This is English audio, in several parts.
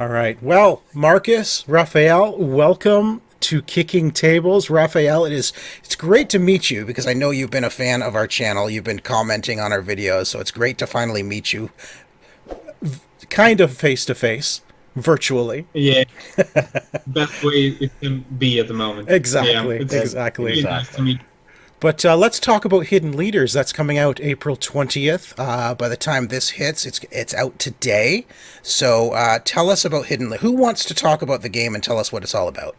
All right. Well, Markus, Raphael, welcome to Kicking Tables. Raphael, it's great to meet you because I know you've been a fan of our channel. You've been commenting on our videos, so it's great to finally meet you kind of face to face, virtually. Yeah, best way it can be at the moment. Yeah, Exactly, it's exactly. really nice to Exactly. meet. But let's talk about Hidden Leaders. That's coming out April 20th. By the time this hits, it's out today. So tell us about Hidden. Who wants to talk about the game and tell us what it's all about?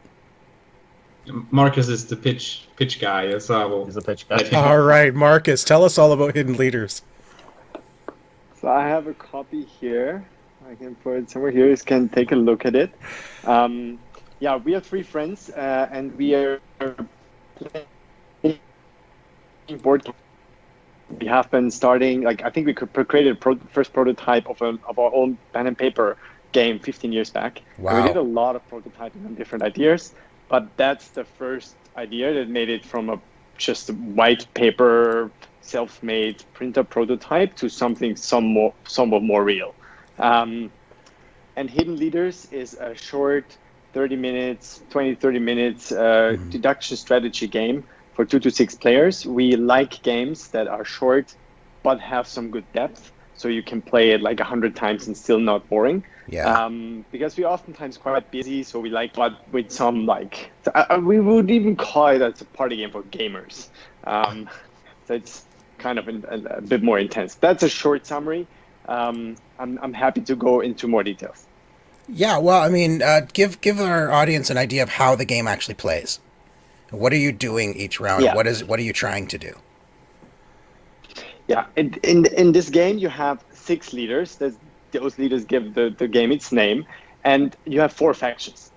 Marcus is the pitch guy, so I will He's a pitch let guy. him. All right, Markus, tell us all about Hidden Leaders. So I have a copy here. I can put it somewhere here. You can take a look at it. Um, yeah, we are three friends, and we are playing board games. We have been starting. Like I think we created a first prototype of our own pen and paper game 15 years back. And we did a Wow. lot of prototyping on different ideas, but that's the first idea that made it from a just a white paper self-made printer prototype to something somewhat more real. Um, and Hidden Leaders is a short 30 minutes, 20, 30 minutes deduction strategy game for 2 to 6 players. We like games that are short but have some good depth. So you can play it like 100 times and still not boring. Yeah. Because we're oftentimes quite busy, so we like but with some like we would even call it as a party game for gamers. So it's kind of a bit more intense. That's a short summary. I'm happy to go into more details. Yeah. Well, I mean, give our audience an idea of how the game actually plays. What are you doing each round? Yeah, What are you trying to do? yeah. In this game, you have 6 leaders. Those leaders give the game its name, and you have 4 factions.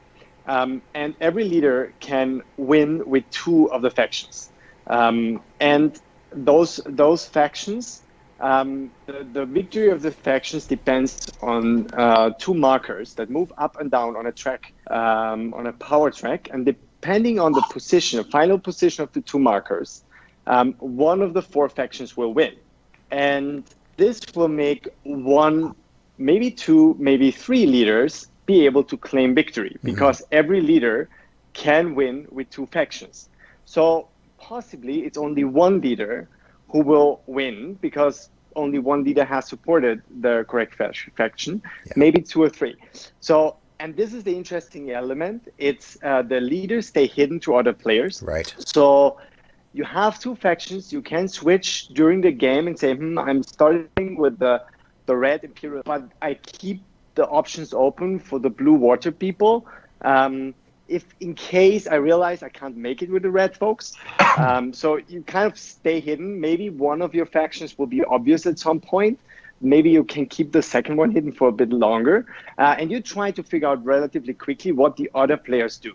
And every leader can win with 2 of the factions. And those factions, the victory of the factions depends on 2 markers that move up and down on a track, on a power track, and depending on the position, the final position of the 2 markers, one of the 4 factions will win, and this will make one, maybe 2, maybe 3 leaders be able to claim victory because every leader can win with 2 factions. So possibly it's only one leader who will win because only one leader has supported the correct faction, Yeah. maybe 2 or 3. So, and this is the interesting element. It's the leaders stay hidden to other players. Right. So you have 2 factions. You can switch during the game and say, I'm starting with the red Imperial, but I keep the options open for the blue water people. If in case I realize I can't make it with the red folks, so you kind of stay hidden. Maybe one of your factions will be obvious at some point. Maybe you can keep the second one hidden for a bit longer, and you try to figure out relatively quickly what the other players do,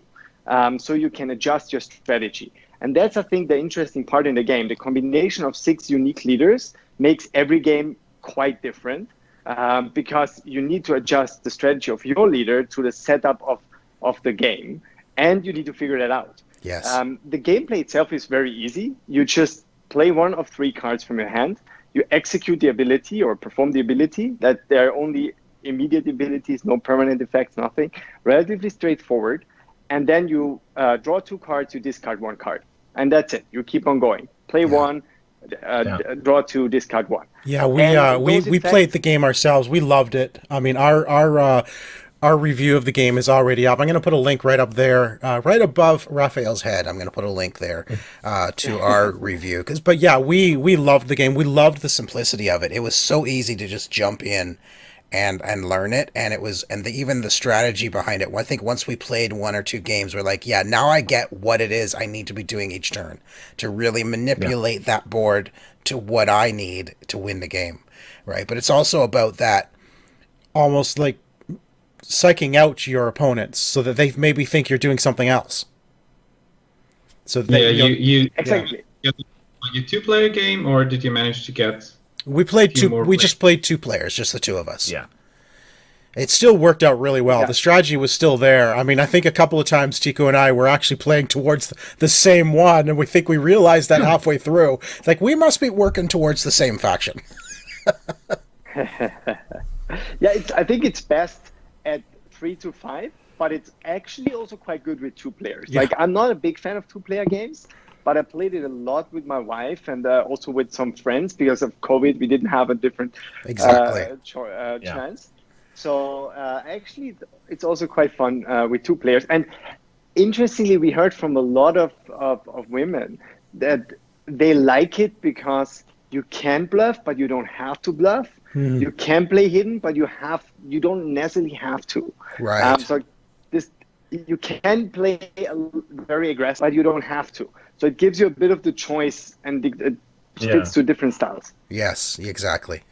so you can adjust your strategy. And that's, I think, the interesting part in the game. The combination of 6 unique leaders makes every game quite different, because you need to adjust the strategy of your leader to the setup of the game, and you need to figure that out. Yes. The gameplay itself is very easy. You just play one of 3 cards from your hand. You execute the ability or perform the ability. That there are only immediate abilities, no permanent effects, nothing. Relatively straightforward. And then you draw 2 cards, you discard 1 card. And that's it. You keep on going. Play Yeah. one, Yeah. draw 2, discard 1. Yeah, And we those we played effects, the game ourselves. We loved it. I mean, our review of the game is already up. I'm going to put a link right up there, right above Raphael's head. I'm going to put a link there to our review. But yeah, we loved the game. We loved the simplicity of it. It was so easy to just jump in and learn it, and it was even the strategy behind it. I think once we played 1 or 2 games, we're like, yeah, now I get what it is I need to be doing each turn to really Yeah. manipulate that board to what I need to win the game, right? But it's also about that almost like psyching out your opponents so that they maybe think you're doing something else. So that Yeah, yeah. exactly. you a 2-player game, or did you manage to get We a played few two. more We players? just played 2 players, just the 2 of us. Yeah. It still worked out really well. Yeah. The strategy was still there. I mean, I think a couple of times Tico and I were actually playing towards the same one, and we think we realized that halfway through. Like, we must be working towards the same faction. Yeah, I think it's best at 3 to 5, but it's actually also quite good with 2 players. Yeah. Like, I'm not a big fan of 2-player games, but I played it a lot with my wife and also with some friends. Because of COVID, we didn't have a different chance. So actually, it's also quite fun with 2 players. And interestingly, we heard from a lot of women that they like it because you can bluff, but you don't have to bluff. You can play hidden, but you don't necessarily have to. Right. So you can play very aggressive, but you don't have to. So it gives you a bit of the choice, and it fits to different styles. Yes, exactly.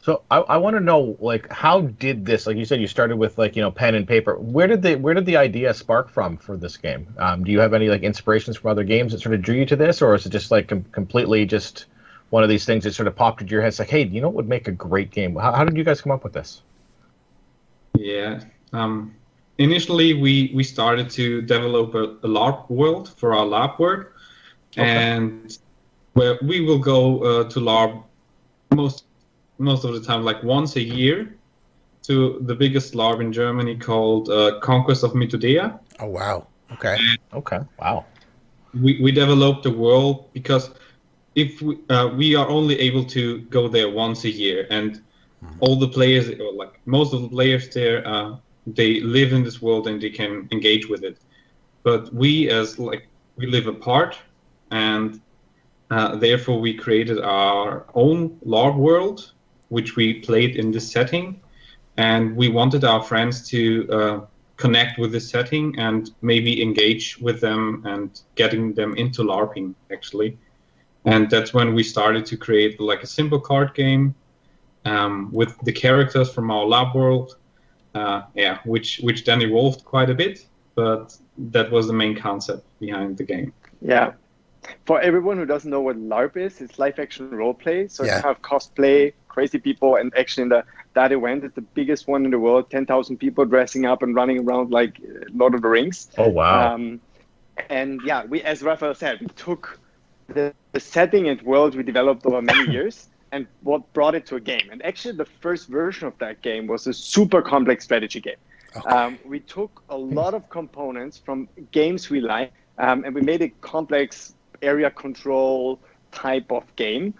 So I want to know, like, how did this, like you said, you started with, like, pen and paper. Where did the idea spark from for this game? Do you have any, like, inspirations from other games that sort of drew you to this, or is it just like completely just one of these things that sort of popped into your head? It's like, hey, what would make a great game? How did you guys come up with this? Yeah. Initially, we started to develop a LARP world for our LARP work, and where we will go to LARP most of the time, like once a year, to the biggest LARP in Germany called Conquest of Mythodea. Oh wow! Okay. Wow. We developed the world because if we are only able to go there once a year, and all the players, or like most of the players there, they live in this world and they can engage with it. But we live apart, and therefore we created our own LARP world, which we played in this setting, and we wanted our friends to connect with this setting and maybe engage with them and getting them into LARPing, actually. And that's when we started to create like a simple card game with the characters from our lab world, which then evolved quite a bit, but that was the main concept behind the game. Yeah. For everyone who doesn't know what LARP is, it's live action role play. So you have cosplay, crazy people, and actually in that event, it's the biggest one in the world, 10,000 people dressing up and running around like Lord of the Rings. Oh, wow. And yeah, as Raphael said, we took the setting and world we developed over many years and what brought it to a game. And actually the first version of that game was a super complex strategy game. Okay. We took a lot of components from games we like, and we made a complex area control type of game,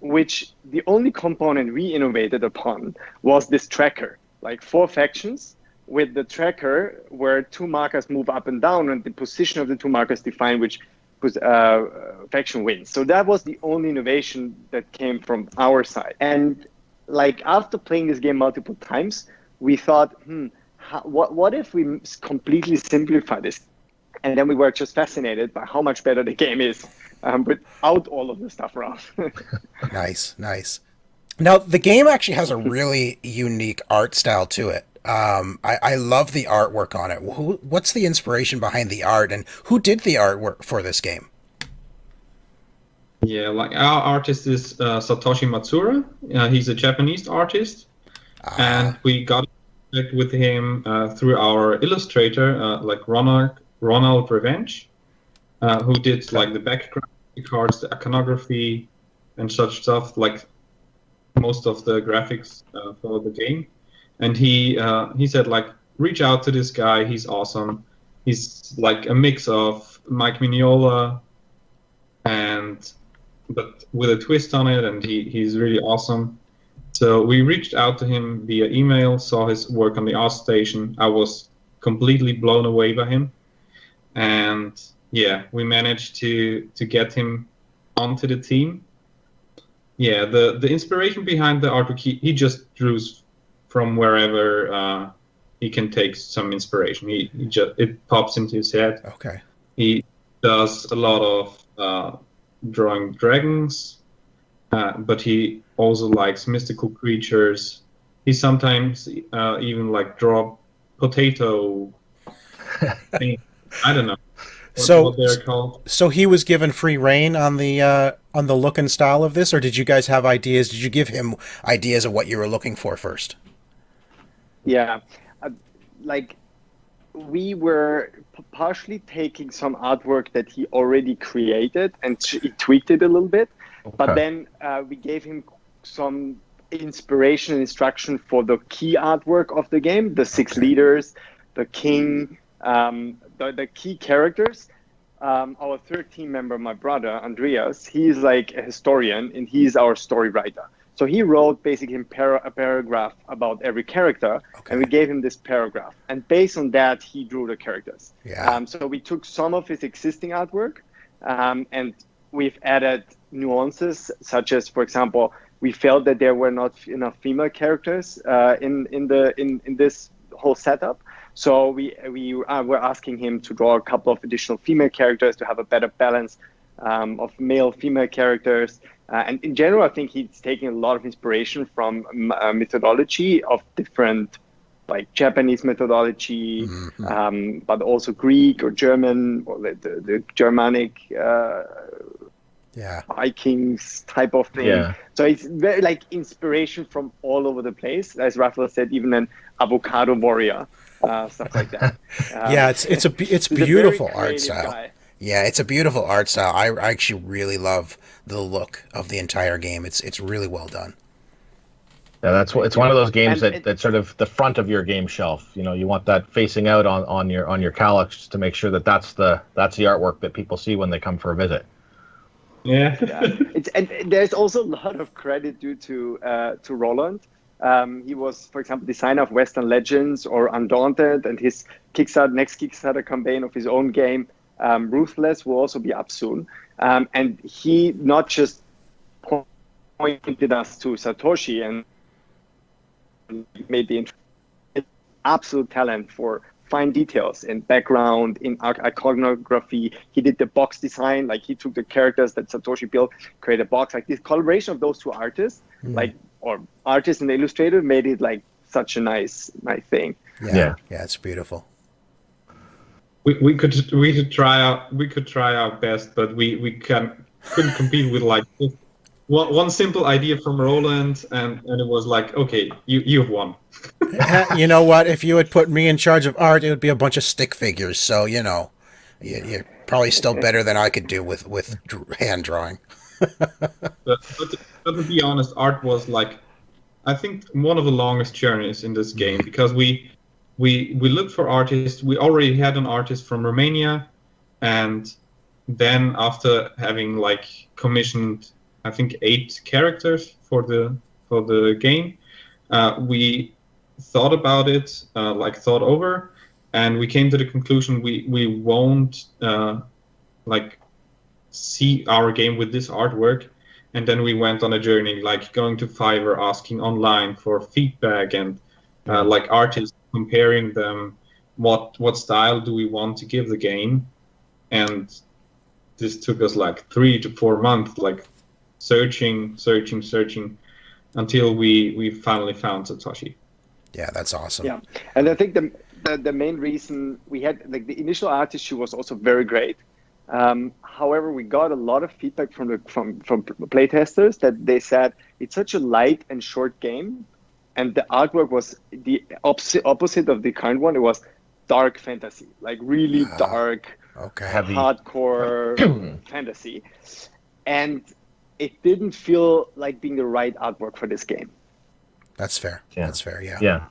which the only component we innovated upon was this tracker, like 4 factions with the tracker where 2 markers move up and down, and the position of the 2 markers define which faction wins. So that was the only innovation that came from our side. And like after playing this game multiple times, we thought, what if we completely simplify this? And then we were just fascinated by how much better the game is without all of the stuff around. Nice. Now, the game actually has a really unique art style to it. I love the artwork on it. What's the inspiration behind the art, and who did the artwork for this game? Yeah, like our artist is Satoshi Matsura. He's a Japanese artist, and we got in contact with him through our illustrator, like Ronald Revenge, who did like the background cards, the iconography, and such stuff, like most of the graphics for the game. And he said, like, reach out to this guy. He's awesome. He's like a mix of Mike Mignola, but with a twist on it, and he's really awesome. So we reached out to him via email, saw his work on the art station. I was completely blown away by him. And yeah, we managed to get him onto the team. Yeah, the inspiration behind the artwork, he just drews from wherever he can take some inspiration. It pops into his head. Okay. He does a lot of drawing dragons, but he also likes mystical creatures. He sometimes even like draw potato things. I don't know what they're called. So he was given free reign on the look and style of this, or did you guys have ideas? Did you give him ideas of what you were looking for first? Yeah, like we were partially taking some artwork that he already created and he tweaked it a little bit, but then we gave him some inspiration and instruction for the key artwork of the game, the 6 leaders, the king, the key characters. Our third team member, my brother Andreas, he's like a historian and he's our story writer. So he wrote basically a paragraph about every character, and we gave him this paragraph. And based on that, he drew the characters. So we took some of his existing artwork, and we've added nuances, such as, for example, we felt that there were not enough female characters in this whole setup. So we were asking him to draw a couple of additional female characters to have a better balance of male-female characters. And in general, I think he's taking a lot of inspiration from methodology of different, like Japanese methodology, but also Greek or German, or the Germanic Vikings type of thing. Yeah. So it's very like inspiration from all over the place. As Raphael said, even an avocado warrior, stuff like that. It's beautiful art style. Guy. Yeah, it's a beautiful art style. I actually really love the look of the entire game. It's really well done. Yeah, it's one of those games that's sort of the front of your game shelf. You know, you want that facing out on your calyx to make sure that's the artwork that people see when they come for a visit. Yeah. And there's also a lot of credit due to Roland. He was, for example, designer of Western Legends or Undaunted, and his next Kickstarter campaign of his own game, Ruthless, will also be up soon. And he not just pointed us to Satoshi and made the absolute talent for fine details in background, in iconography. He did the box design, like he took the characters that Satoshi built, created a box. Like this collaboration of those two artists, or artist and illustrator, made it like such a nice thing. Yeah, it's beautiful. We could try our best, but we couldn't compete with like one simple idea from Roland, and it was like, okay, you've won. You know what? If you had put me in charge of art, it would be a bunch of stick figures. So you're probably still better than I could do with hand drawing. But to be honest, art was like, I think, one of the longest journeys in this game, because we looked for artists. We already had an artist from Romania, and then after having like commissioned, I think, 8 characters for the game, we thought about it, thought over, and we came to the conclusion we won't see our game with this artwork. And then we went on a journey, like going to Fiverr, asking online for feedback, and like artists, comparing them, what style do we want to give the game. And this took us like 3 to 4 months, like searching until we finally found Satoshi. Yeah, that's awesome. Yeah, and I think the main reason we had, like, the initial artist, she was also very great. However, we got a lot of feedback from playtesters that they said it's such a light and short game, and the artwork was the opposite of the current one. It was dark fantasy, like really dark, heavy, hardcore fantasy, and it didn't feel like being the right artwork for this game. That's fair. Yeah. That's fair. Yeah. Yeah.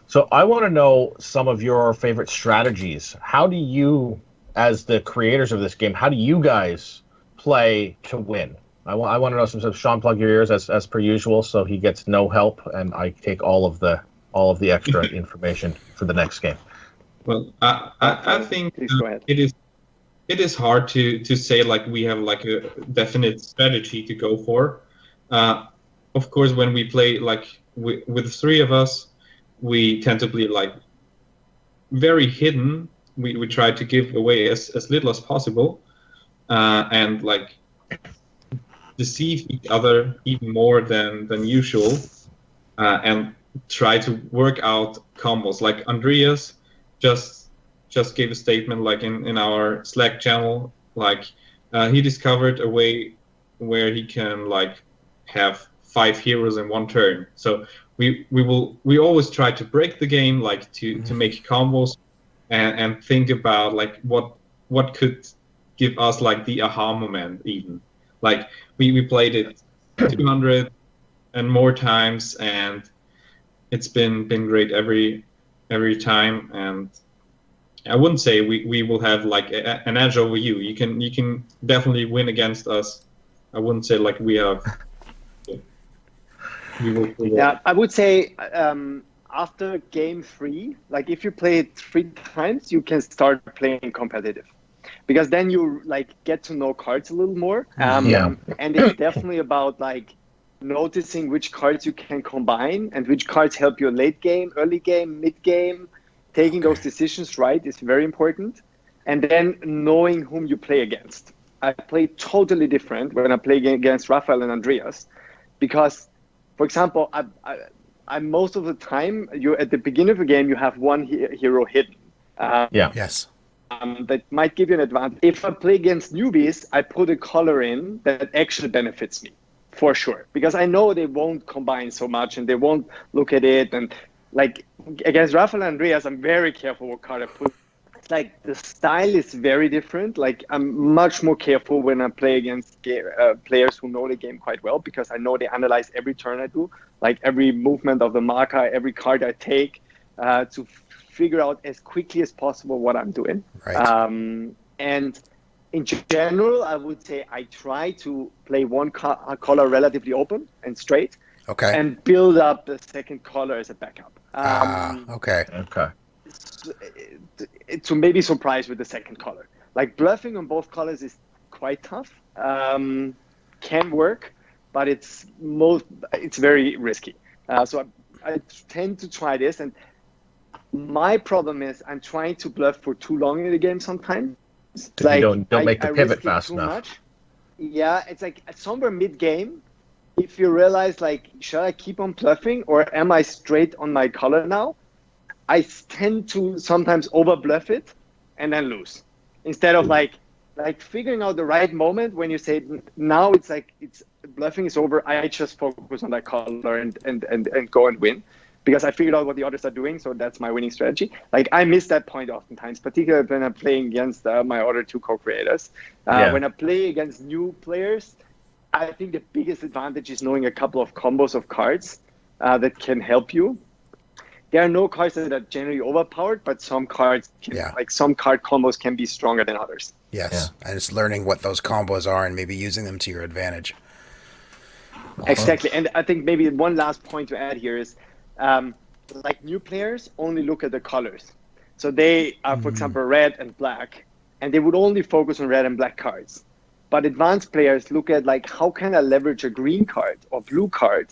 So I want to know some of your favorite strategies. How do you, as the creators of this game, how do you guys play to win? I want to know some stuff. Sean, plug your ears as per usual, so he gets no help, and I take all of the extra information for the next game. Well, I think it is hard to say like we have like a definite strategy to go for. Of course, when we play like with the 3 of us, we tend to play like very hidden. We try to give away as little as possible, and like deceive each other even more than usual, and try to work out combos. Like Andreas just gave a statement like in our Slack channel, like he discovered a way where he can like have 5 heroes in one turn. So we always try to break the game, like to make combos, and think about like what could give us like the aha moment. Even like we played it 200 and more times, and it's been great every time. And I wouldn't say we will have like an edge over you. You can definitely win against us. I wouldn't say like we have. Yeah, I would say after game 3, like if you play it 3 times, you can start playing competitive, because then you like get to know cards a little more. Yeah. And it's definitely about like noticing which cards you can combine and which cards help you late game, early game, mid game. Taking those decisions right is very important, and then knowing whom you play against. I play totally different when I play against Raphael and Andreas, because, for example, I most of the time, you at the beginning of a game you have one hero hidden. Yes. That might give you an advantage. If I play against newbies, I put a color in that actually benefits me, for sure, because I know they won't combine so much and they won't look at it. And like against Raphael and Andreas, I'm very careful what card I put. It's like the style is very different. Like I'm much more careful when I play against players who know the game quite well, because I know they analyze every turn I do, like every movement of the marker, every card I take, to figure out as quickly as possible what I'm doing. Right. And in general, I would say I try to play one color relatively open and straight, Okay. and build up the second color as a backup. Okay. Okay. To maybe surprise with the second color. Like bluffing on both colors is quite tough. Can work, but it's very risky. So I tend to try this, and my problem is I'm trying to bluff for too long in the game sometimes. Like, you don't make the pivot fast enough. Much. Yeah, it's like somewhere mid game, if you realize like, should I keep on bluffing or am I straight on my color now? I tend to sometimes over bluff it and then lose, instead of like figuring out the right moment when you say now it's bluffing is over. I just focus on that color and go and win, because I figured out what the others are doing. So that's my winning strategy. Like I miss that point oftentimes, particularly when I'm playing against my other 2 co-creators. When I play against new players, I think the biggest advantage is knowing a couple of combos of cards that can help you. There are no cards that are generally overpowered, but some cards like some card combos can be stronger than others. Yes. And it's learning what those combos are and maybe using them to your advantage. Exactly. And I think maybe one last point to add here is like new players only look at the colors. So they are, for example, red and black, and they would only focus on red and black cards. But advanced players look at like, how can I leverage a green card or blue card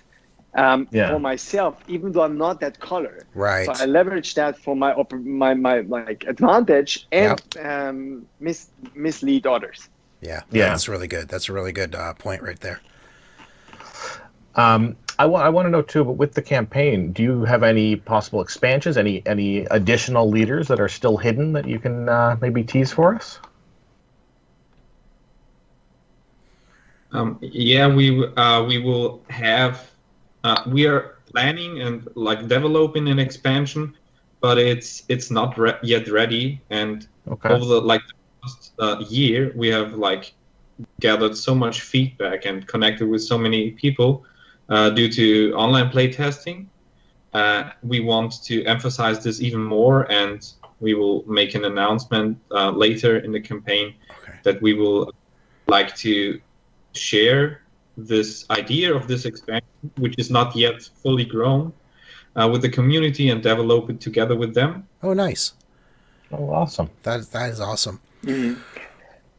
for myself, even though I'm not that color. Right. So I leverage that for my like advantage and mislead others. Yeah. That's really good. That's a really good point right there. I want to know too, but with the campaign, do you have any possible expansions, any additional leaders that are still hidden that you can maybe tease for us? Yeah, we will have. We are planning and like developing an expansion, but it's not yet ready. And over the past year, we have like gathered so much feedback and connected with so many people due to online play testing. We want to emphasize this even more, and we will make an announcement later in the campaign that we will like to share this idea of this expansion, which is not yet fully grown, with the community and develop it together with them. Oh, nice. Oh, awesome. That is awesome. Mm-hmm.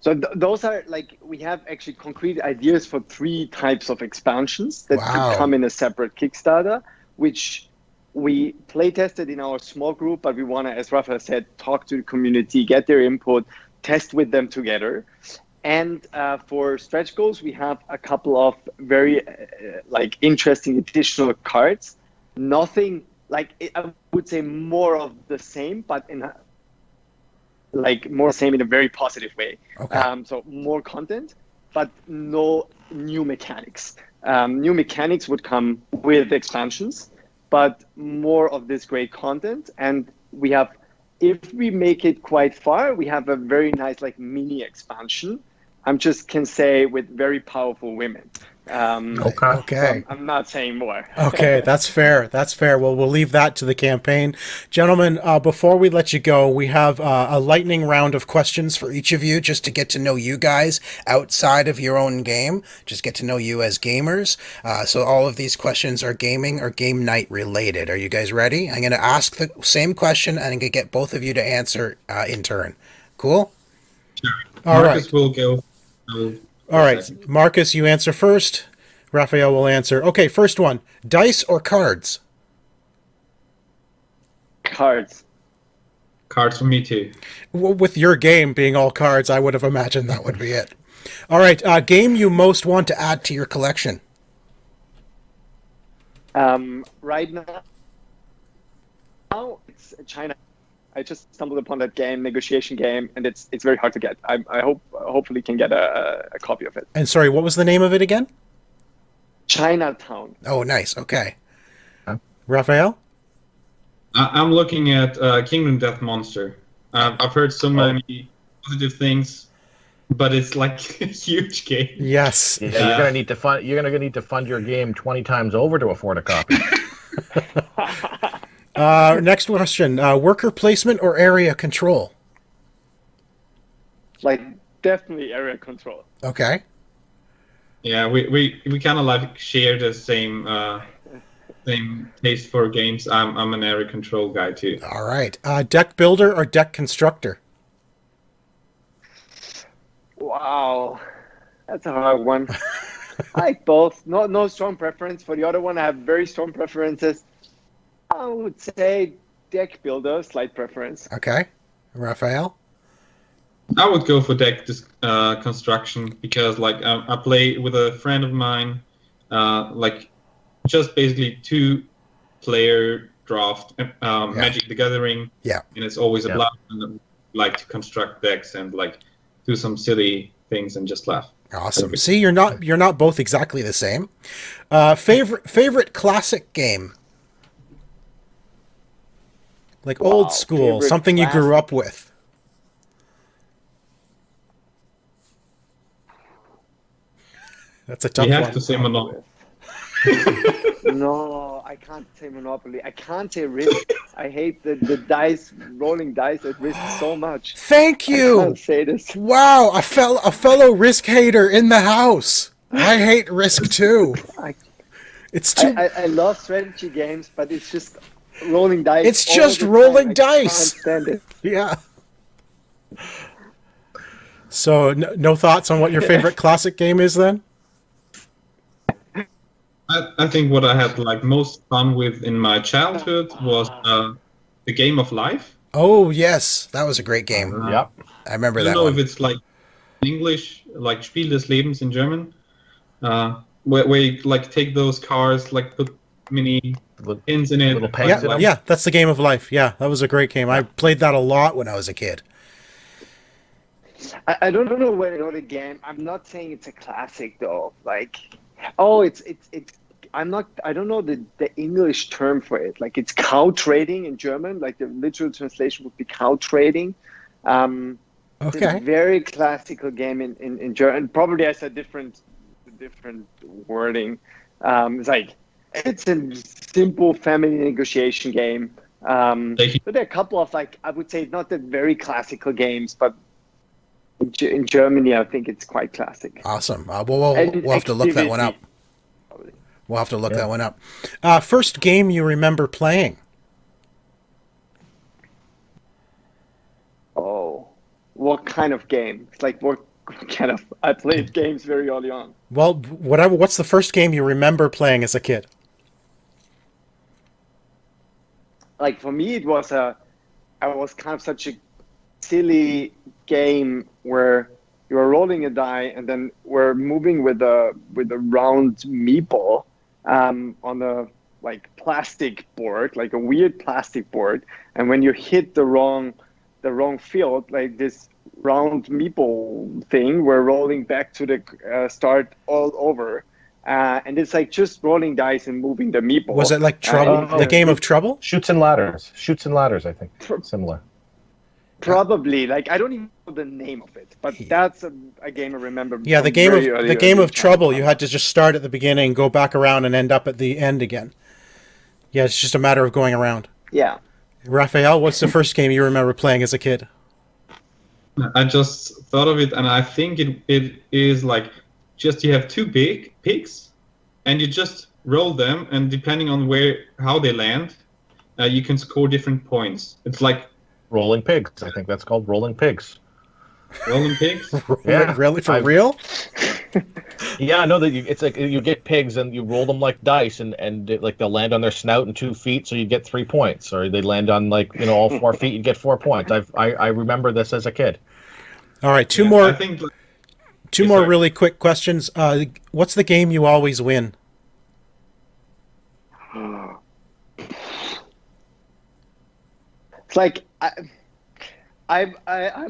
So those are like, we have actually concrete ideas for 3 types of expansions that could come in a separate Kickstarter, which we play tested in our small group, but we want to, as Raphael said, talk to the community, get their input, test with them together. And for stretch goals, we have a couple of very like interesting additional cards. Nothing like, I would say more of the same, but in more same in a very positive way. So more content, but no new mechanics. New mechanics would come with expansions, but more of this great content. And we have, if we make it quite far, we have a very nice like mini expansion. I'm just can say with very powerful women. Okay. I'm not saying more. Okay, that's fair. That's fair. Well, we'll leave that to the campaign. Gentlemen, before we let you go, we have a lightning round of questions for each of you just to get to know you guys outside of your own game, just get to know you as gamers. So all of these questions are gaming or game night related. Are you guys ready? I'm going to ask the same question and I'm going to get both of you to answer in turn. Cool? All right. Markus will go. All right. Markus, you answer first. Raphael will answer. Okay, first one. Dice or cards? Cards. Cards for me too. With your game being all cards, I would have imagined that would be it. All right, game you most want to add to your collection? Right now, it's China. I just stumbled upon that game, negotiation game, and it's very hard to get. I hopefully can get a copy of it. And sorry, what was the name of it again? Chinatown. Oh, nice. Okay. Raphael? I'm looking at Kingdom Death Monster. I've heard so many positive things, but it's like a huge game. Yes. Yeah, you're gonna need to fund. You're gonna need to fund your game 20 times over to afford a copy. Next question. Worker placement or area control? Like, definitely area control. Okay. Yeah, we kind of like share the same taste for games. I'm an area control guy too. All right. Deck builder or deck constructor? Wow, that's a hard one. I like both. No strong preference. For the other one, I have very strong preferences. I would say deck builder, slight preference. Okay. Raphael? I would go for deck construction because, like, I play with a friend of mine, like, just basically 2-player draft, Magic the Gathering. Yeah. And it's always a blast, and I like to construct decks and like do some silly things and just laugh. Awesome. See, you're not both exactly the same. Favorite classic game? Like old school, something you grew up with. That's a tough one. You have to say Monopoly. No, I can't say Monopoly. I can't say Risk. I hate the dice, rolling dice at Risk so much. Thank you. I can't say this. Wow, a fellow Risk hater in the house. I hate Risk too. It's too. I love strategy games, but it's just rolling dice. It's just rolling dice. I can't stand it. Yeah. So, no thoughts on what your favorite classic game is then? I think what I had like most fun with in my childhood was the Game of Life. Oh yes, that was a great game. Yep. I remember I that don't know one. if it's like in English, like Spiel des Lebens in German, where you like take those cards, like put mini pins in it. Little pegs in them. Yeah, that's the Game of Life. Yeah, that was a great game. I played that a lot when I was a kid. I don't know where I know the game. I'm not saying it's a classic though. Like, oh, it's. I don't know the English term for it. Like, it's cow trading in German. Like, the literal translation would be cow trading. Okay. It's a very classical game in German. Probably has a different wording. It's like, it's a simple family negotiation game. But there are a couple of, like, I would say not the very classical games, but in Germany, I think it's quite classic. Awesome. We'll have to look that one up. We'll have to look that one up. First game you remember playing? Oh, what kind of game? It's like what kind of? I played games very early on. Well, whatever. What's the first game you remember playing as a kid? Like, for me, it was I was kind of such a silly game where you are rolling a die and then we're moving with a round meeple on a like plastic board, like a weird plastic board, and when you hit the wrong field, like this round meeple thing, we're rolling back to the start all over, and it's like just rolling dice and moving the meeple. Was it like Trouble? The game of Trouble? Shoots and ladders. I think. Similar. Probably, like I don't even know the name of it, but that's a game I remember. Yeah, from very the game early of Trouble. You childhood. had to just start at the beginning, go back around, and end up at the end again. Yeah, it's just a matter of going around. Yeah. Raphael, what's the first game you remember playing as a kid? I just thought of it, and I think it is like just you have two big pigs, and you just roll them, and depending on how they land, you can score different points. It's like Rolling Pigs. I think that's called Rolling Pigs. rolling pigs. Yeah, Really? For real? Yeah, no, it's like you get pigs and you roll them like dice, and like they'll land on their snout and 2 feet, so you get 3 points, or they land on all 4 feet, you get 4 points. I remember this as a kid. All right, two Yeah, more. I think Two Yeah, more sorry. really quick questions. What's the game you always win? It's like I'm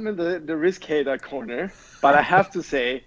in the risk hater corner, but I have to say,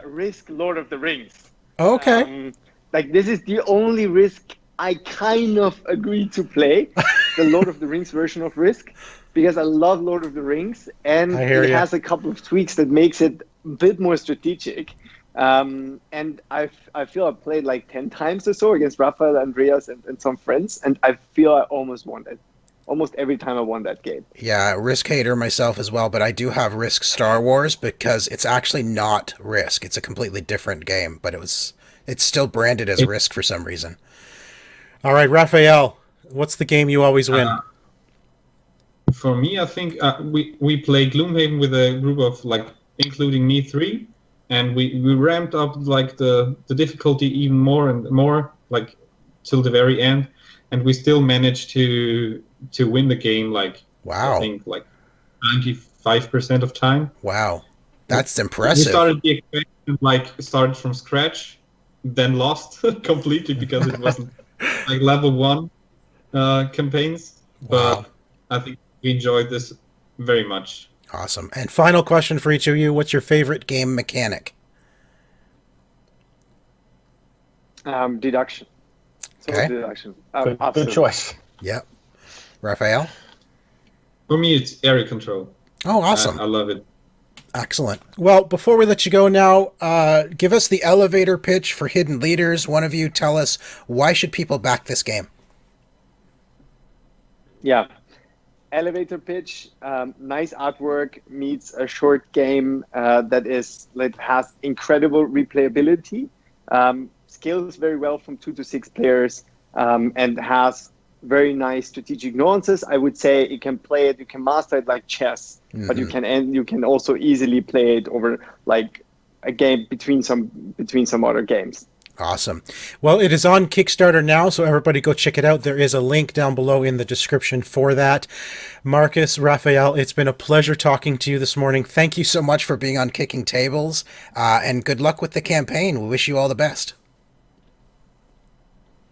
Risk Lord of the Rings. Okay. Like this is the only Risk I kind of agreed to play, the Lord of the Rings version of Risk, because I love Lord of the Rings, and I hear it ya. has a couple of tweaks that makes it a bit more strategic. And I feel I played like 10 times or so against Raphael, Andreas, and some friends, and I feel I almost won it. Almost every time I won that game. Yeah, Risk hater myself as well, but I do have Risk Star Wars because it's actually not Risk. It's a completely different game, but it's still branded as Risk for some reason. All right, Raphael, what's the game you always win? For me, I think we play Gloomhaven with a group of including me 3, and we ramped up the difficulty even more and more till the very end, and we still managed to win the game Wow. I think 95% of time. Wow. That's We impressive. started the expansion started from scratch, then lost completely because it wasn't level 1 campaigns. Wow. But I think we enjoyed this very much. Awesome. And final question for each of you. What's your favorite game mechanic? Deduction. So Okay. Deduction. Good Absolutely. choice. Yep. Raphael? For me, it's area control. Oh, awesome. I love it. Excellent. Well, before we let you go now, give us the elevator pitch for Hidden Leaders. One of you tell us, why should people back this game? Yeah. Elevator pitch, nice artwork meets a short game that has incredible replayability, scales very well from 2 to 6 players, and has very nice strategic nuances. I would say you can master it like chess, but you can also easily play it over a game between some other games. Awesome. Well, it is on Kickstarter now, so everybody go check it out. There is a link down below in the description for that. Markus, Raphael, it's been a pleasure talking to you this morning. Thank you so much for being on Kicking Tables, and good luck with the campaign. We wish you all the best.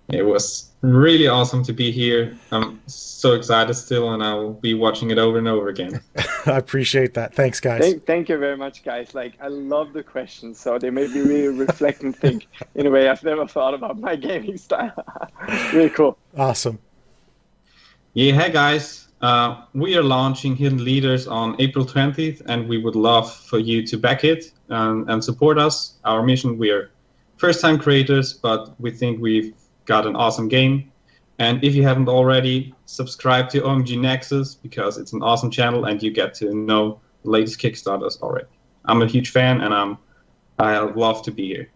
It was really awesome to be here. I'm so excited still, and I will be watching it over and over again. I appreciate that. Thanks, guys. Thank you very much, guys. I love the questions, so they made me really reflect and think in a way I've never thought about my gaming style. Really cool. Awesome. Yeah, hey guys. We are launching Hidden Leaders on April 20th, and we would love for you to back it and support us. Our mission, we are first-time creators, but we think we've got an awesome game. And if you haven't already, subscribe to OMG Nexus because it's an awesome channel and you get to know the latest Kickstarters already. I'm a huge fan and I love to be here.